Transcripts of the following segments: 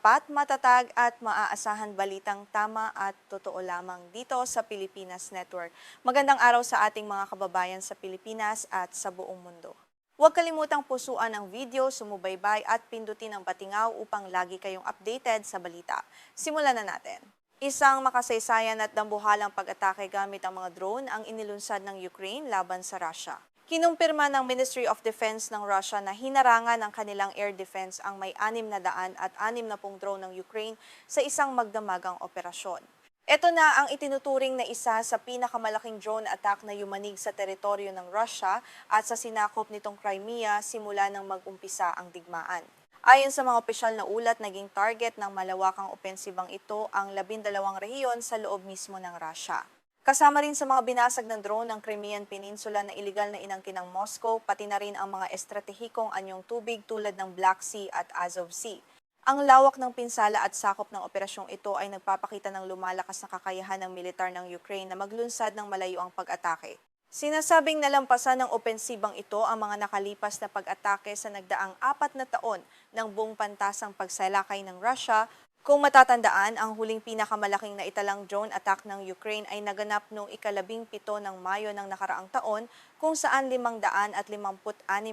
tapat, matatag at maaasahan balitang tama at totoo lamang dito sa Pilipinas Network. Magandang araw sa ating mga kababayan sa Pilipinas at sa buong mundo. Huwag kalimutang pusuan ang video, sumubaybay at pindutin ang batingaw upang lagi kayong updated sa balita. Simulan na natin. Isang makasaysayan at dambuhalang pag-atake gamit ang mga drone ang inilunsad ng Ukraine laban sa Russia. Kinumpirma ng Ministry of Defense ng Russia na hinarangan ng kanilang air defense ang may 600 at 60 drone ng Ukraine sa isang magdamagang operasyon. Ito na ang itinuturing na isa sa pinakamalaking drone attack na yumanig sa teritoryo ng Russia at sa sinakop nitong Crimea simula nang mag-umpisa ang digmaan. Ayon sa mga opisyal na ulat, naging target ng malawakang opensibang ito ang 12 rehiyon sa loob mismo ng Russia. Kasama rin sa mga binasag ng drone ang Crimean Peninsula na iligal na inangkin ng Moscow, pati na rin ang mga estratehikong anyong tubig tulad ng Black Sea at Azov Sea. Ang lawak ng pinsala at sakop ng operasyong ito ay nagpapakita ng lumalakas na kakayahan ng militar ng Ukraine na maglunsad ng malayo ang pag-atake. Sinasabing nalampasan ng opensibang ito ang mga nakalipas na pag-atake sa nagdaang 4 na taon ng buong pantasang pagsalakay ng Russia. Kung matatandaan, ang huling pinakamalaking na italang drone attack ng Ukraine ay naganap noong ika-17 ng Mayo ng nakaraang taon kung saan 556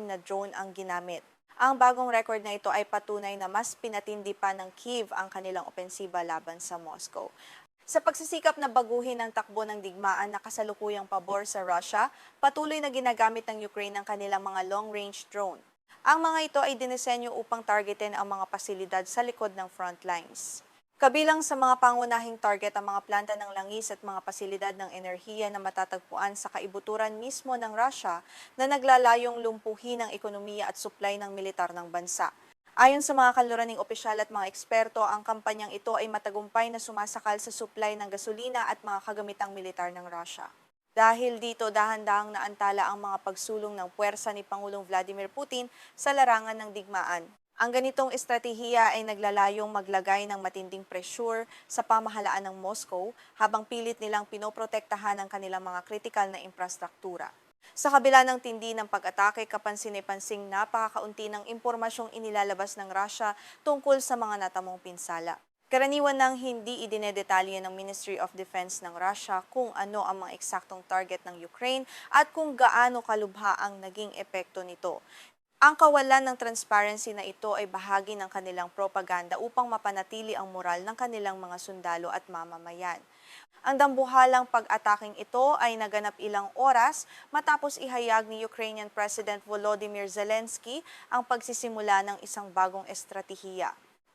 na drone ang ginamit. Ang bagong record na ito ay patunay na mas pinatindi pa ng Kyiv ang kanilang opensiba laban sa Moscow. Sa pagsisikap na baguhin ang takbo ng digmaan na kasalukuyang pabor sa Russia, patuloy na ginagamit ng Ukraine ang kanilang mga long-range drone. Ang mga ito ay dinisenyo upang targetin ang mga pasilidad sa likod ng front lines. Kabilang sa mga pangunahing target ang mga planta ng langis at mga pasilidad ng enerhiya na matatagpuan sa kaibuturan mismo ng Russia na naglalayong lumpuhin ang ekonomiya at supply ng militar ng bansa. Ayon sa mga kanluraning opisyal at mga eksperto, ang kampanyang ito ay matagumpay na sumasakal sa supply ng gasolina at mga kagamitang militar ng Russia. Dahil dito, dahan-dahang naantala ang mga pagsulong ng puwersa ni Pangulong Vladimir Putin sa larangan ng digmaan. Ang ganitong estratehiya ay naglalayong maglagay ng matinding pressure sa pamahalaan ng Moscow habang pilit nilang pinoprotektahan ang kanilang mga kritikal na infrastruktura. Sa kabila ng tindi ng pag-atake, kapansin-pansing napakakaunti ng impormasyong inilalabas ng Russia tungkol sa mga natamong pinsala. Karaniwan nang hindi idinedetalye ng Ministry of Defense ng Russia kung ano ang mga eksaktong target ng Ukraine at kung gaano kalubha ang naging epekto nito. Ang kawalan ng transparency na ito ay bahagi ng kanilang propaganda upang mapanatili ang moral ng kanilang mga sundalo at mamamayan. Ang dambuhalang pag-ataking ito ay naganap ilang oras matapos ihayag ni Ukrainian President Volodymyr Zelensky ang pagsisimula ng isang bagong estratehiya.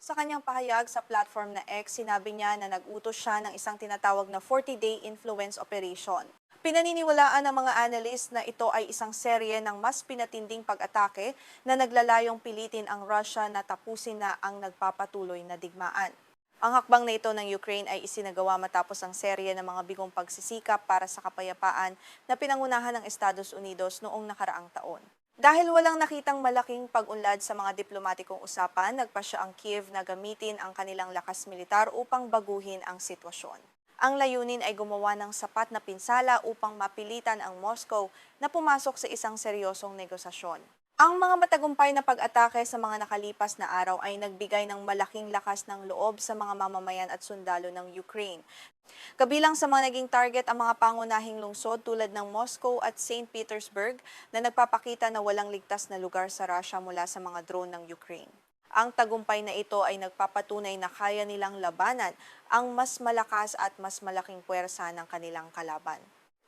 Sa kanyang pahayag sa platform na X, sinabi niya na nag-utos siya ng isang tinatawag na 40-day influence operation. Pinaniniwalaan ng mga analyst na ito ay isang serye ng mas pinatinding pag-atake na naglalayong pilitin ang Russia na tapusin na ang nagpapatuloy na digmaan. Ang hakbang na ito ng Ukraine ay isinagawa matapos ang serye ng mga bigong pagsisikap para sa kapayapaan na pinangunahan ng Estados Unidos noong nakaraang taon. Dahil walang nakitang malaking pag-unlad sa mga diplomatikong usapan, nagpasya ang Kiev na gamitin ang kanilang lakas militar upang baguhin ang sitwasyon. Ang layunin ay gumawa ng sapat na pinsala upang mapilitan ang Moscow na pumasok sa isang seryosong negosasyon. Ang mga matagumpay na pag-atake sa mga nakalipas na araw ay nagbigay ng malaking lakas ng loob sa mga mamamayan at sundalo ng Ukraine. Kabilang sa mga naging target ang mga pangunahing lungsod tulad ng Moscow at St. Petersburg na nagpapakita na walang ligtas na lugar sa Russia mula sa mga drone ng Ukraine. Ang tagumpay na ito ay nagpapatunay na kaya nilang labanan ang mas malakas at mas malaking puwersa ng kanilang kalaban.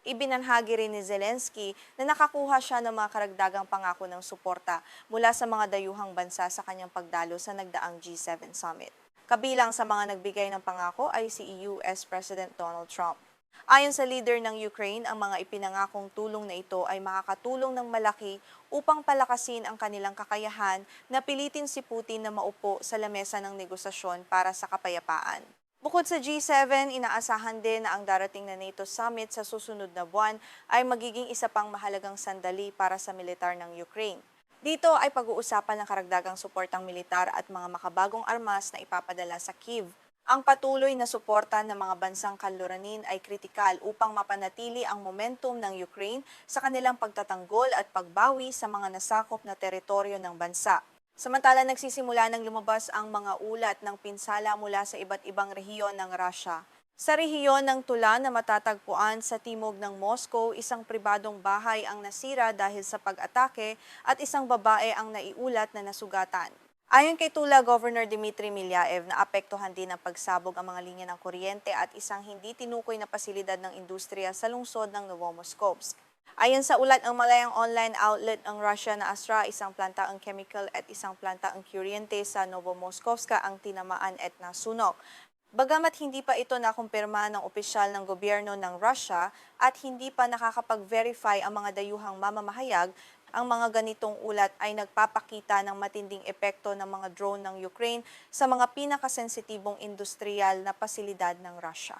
Ibinanhagi rin ni Zelensky na nakakuha siya ng mga karagdagang pangako ng suporta mula sa mga dayuhang bansa sa kanyang pagdalo sa nagdaang G7 Summit. Kabilang sa mga nagbigay ng pangako ay si US President Donald Trump. Ayon sa leader ng Ukraine, ang mga ipinangakong tulong na ito ay makakatulong ng malaki upang palakasin ang kanilang kakayahan na pilitin si Putin na maupo sa lamesa ng negosasyon para sa kapayapaan. Bukod sa G7, inaasahan din na ang darating na NATO Summit sa susunod na buwan ay magiging isa pang mahalagang sandali para sa militar ng Ukraine. Dito ay pag-uusapan ng karagdagang suportang militar at mga makabagong armas na ipapadala sa Kyiv. Ang patuloy na suporta ng mga bansang kanluranin ay kritikal upang mapanatili ang momentum ng Ukraine sa kanilang pagtatanggol at pagbawi sa mga nasakop na teritoryo ng bansa. Samantala nagsisimula ng lumabas ang mga ulat ng pinsala mula sa iba't ibang rehiyon ng Russia. Sa rehiyon ng Tula na matatagpuan sa timog ng Moscow, isang pribadong bahay ang nasira dahil sa pag-atake at isang babae ang naiulat na nasugatan. Ayon kay Tula Governor Dmitry Milyaev, naapektuhan din ng pagsabog ang mga linya ng kuryente at isang hindi tinukoy na pasilidad ng industriya sa lungsod ng Novomoskovsk. Ayon sa ulat ng malayang online outlet ng Russia na Astra, isang planta ang chemical at isang planta ang kuryente sa Novomoskovska ang tinamaan at nasunog. Bagamat hindi pa ito nakumpirma ng opisyal ng gobyerno ng Russia at hindi pa nakakapag-verify ang mga dayuhang mamamahayag, ang mga ganitong ulat ay nagpapakita ng matinding epekto ng mga drone ng Ukraine sa mga pinakasensitibong industrial na pasilidad ng Russia.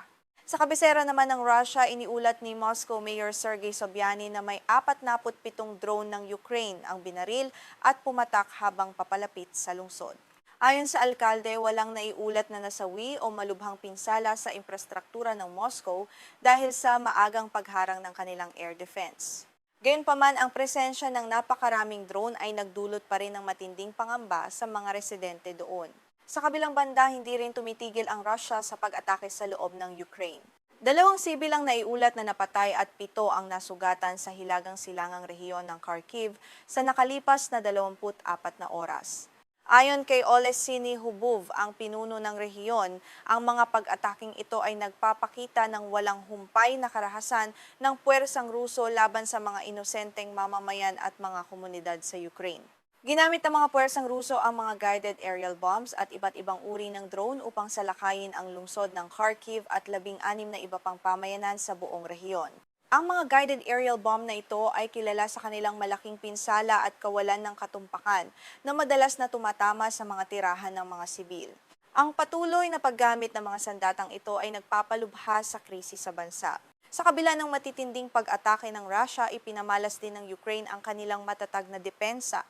Sa kabisera naman ng Russia, iniulat ni Moscow Mayor Sergei Sobyanin na may 47 drone ng Ukraine ang binaril at pumatak habang papalapit sa lungsod. Ayon sa alkalde, walang naiulat na nasawi o malubhang pinsala sa infrastruktura ng Moscow dahil sa maagang pagharang ng kanilang air defense. Gayunpaman, ang presensya ng napakaraming drone ay nagdulot pa rin ng matinding pangamba sa mga residente doon. Sa kabilang banda, hindi rin tumitigil ang Russia sa pag-atake sa loob ng Ukraine. 2 sibil ang naiulat na napatay at 7 ang nasugatan sa hilagang silangang rehiyon ng Kharkiv sa nakalipas na 24 na oras. Ayon kay Olesiny Hubov, ang pinuno ng rehiyon, ang mga pag-ataking ito ay nagpapakita ng walang humpay na karahasan ng puwersang Ruso laban sa mga inosenteng mamamayan at mga komunidad sa Ukraine. Ginamit ng mga puwersang Ruso ang mga guided aerial bombs at iba't ibang uri ng drone upang salakayin ang lungsod ng Kharkiv at 16 na iba pang pamayanan sa buong rehiyon. Ang mga guided aerial bomb na ito ay kilala sa kanilang malaking pinsala at kawalan ng katumpakan na madalas na tumatama sa mga tirahan ng mga sibil. Ang patuloy na paggamit ng mga sandatang ito ay nagpapalubha sa krisis sa bansa. Sa kabila ng matitinding pag-atake ng Russia, ipinamalas din ng Ukraine ang kanilang matatag na depensa.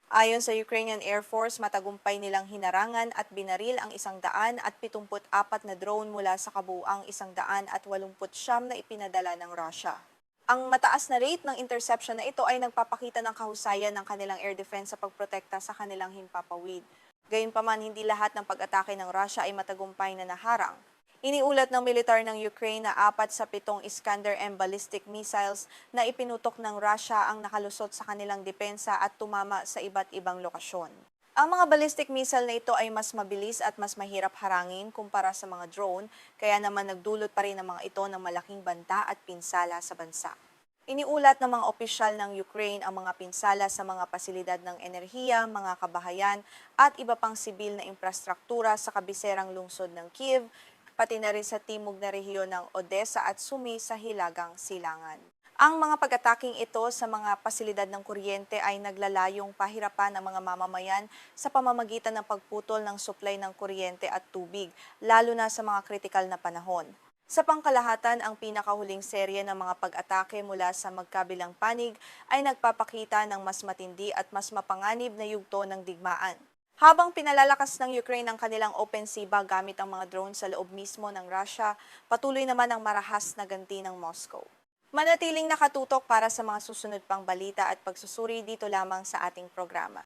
Ayon sa Ukrainian Air Force, matagumpay nilang hinarangan at binaril ang 174 na drone mula sa kabuuang 189 na ipinadala ng Russia. Ang mataas na rate ng interception na ito ay nagpapakita ng kahusayan ng kanilang air defense sa pagprotekta sa kanilang himpapawid. Gayunpaman, hindi lahat ng pag-atake ng Russia ay matagumpay na naharang. Iniulat ng militar ng Ukraine na 4 sa 7 Iskander-M ballistic missiles na ipinutok ng Russia ang nakalusot sa kanilang depensa at tumama sa iba't ibang lokasyon. Ang mga ballistic missile na ito ay mas mabilis at mas mahirap harangin kumpara sa mga drone, kaya naman nagdulot pa rin ang mga ito ng malaking banta at pinsala sa bansa. Iniulat ng mga opisyal ng Ukraine ang mga pinsala sa mga pasilidad ng enerhiya, mga kabahayan at iba pang sibil na infrastruktura sa kabiserang lungsod ng Kyiv, pati na rin sa timog na rehiyon ng Odessa at Sumy sa hilagang silangan. Ang mga pag-ataking ito sa mga pasilidad ng kuryente ay naglalayong pahirapan ng mga mamamayan sa pamamagitan ng pagputol ng supply ng kuryente at tubig, lalo na sa mga kritikal na panahon. Sa pangkalahatan, ang pinakahuling serye ng mga pag-atake mula sa magkabilang panig ay nagpapakita ng mas matindi at mas mapanganib na yugto ng digmaan. Habang pinalalakas ng Ukraine ang kanilang opensiba gamit ang mga drone sa loob mismo ng Russia, patuloy naman ang marahas na ganti ng Moscow. Manatiling nakatutok para sa mga susunod pang balita at pagsusuri dito lamang sa ating programa.